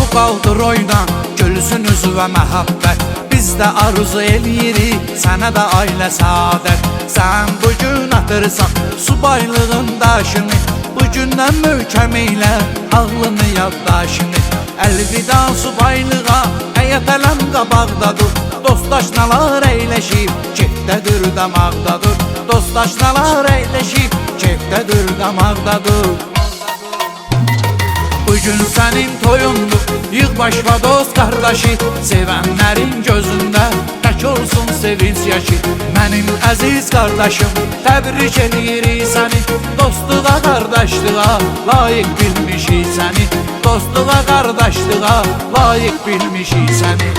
bu qaldır oyna, gülsün üzvə məhəbbət. Biz də arzu eləyirik, sənə də ailə səadət. Sən bugün atırsan subaylığın daşını, bugündən möhkəm elə ağlını yaddaşını. Əlvida subaylığa, həyat ələm qabaqdadır. Dostdaşnalar əyləşib, kefdədir damaqdadır. Dostdaşnalar əyləşib, kefdədir damaqdadır. Bugün sənin toyundur, yığ başva dost qardaşı. Sevənlərin gözündə tək olsun sevinç yaşı. Mənim əziz qardaşım, təbrik eləyirik səni. Dostluğa, qardaşlığa layiq bilmişik səni. Dostluğa, qardaşlığa layiq bilmişik səni.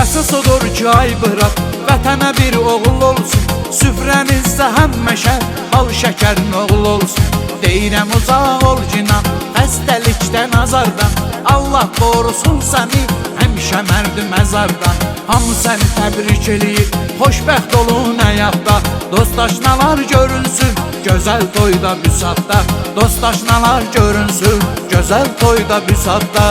Əsas odur ki, ay bırak, vətənə bir oğul olsun. Süfrənizdə həmməşə bal şəkərin oğul olsun. Deyirəm uzaq ol cinan, xəstəlikdən, azardan. Allah qorusun səni, həmişə mərdi məzardan. Hamı səni təbrik eləyir, xoşbəxt olun həyatda. Dostdaşnalar görünsün, gözəl toyda büsatda. Dostdaşnalar görünsün, gözəl toyda büsatda.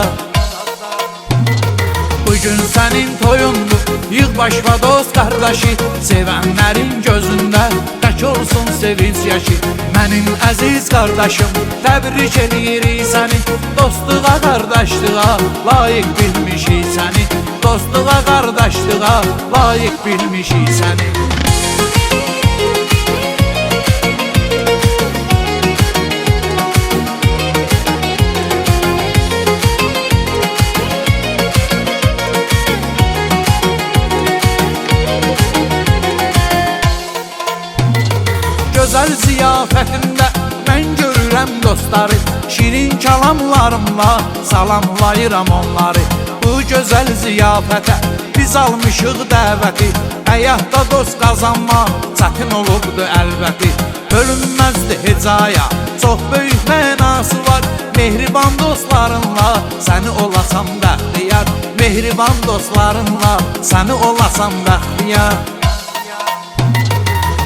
Bugün sənin toyundur, yığ başva dost qardaşı. Sevənlərin gözündə tək olsun sevinç yaşı. Mənim əziz qardaşım, təbrik eləyirik səni. Dostluğa, qardaşlığa layiq bilmişik səni. Dostluğa, qardaşlığa layiq bilmişik səni. Gözəl ziyafətində mən görürəm dostları. Şirin kəlamlarımla salamlayıram onları. Bu gözəl ziyafətə biz almışıq dəvəti. Həyatda dost qazanmaq çətin olubdu əlbəti. Bölünməzdi hecaya, çox böyük mənası var. Mehriban dostlarınla səni olasam bəxtiyar. Mehriban dostlarınla səni olasam bəxtiyar.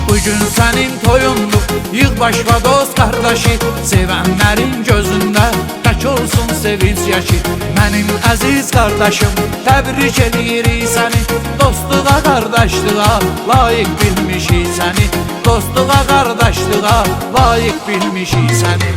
Bugün sənin toyundur, yığ başva dost qardaşı. Sevənlərin gözündə tək olsun sevinç yaşı. Mənim əziz qardaşım, təbrik eləyirik səni. Dostluğa, qardaşlığa layiq bilmişik səni. Dostluğa, qardaşlığa layiq bilmişik səni.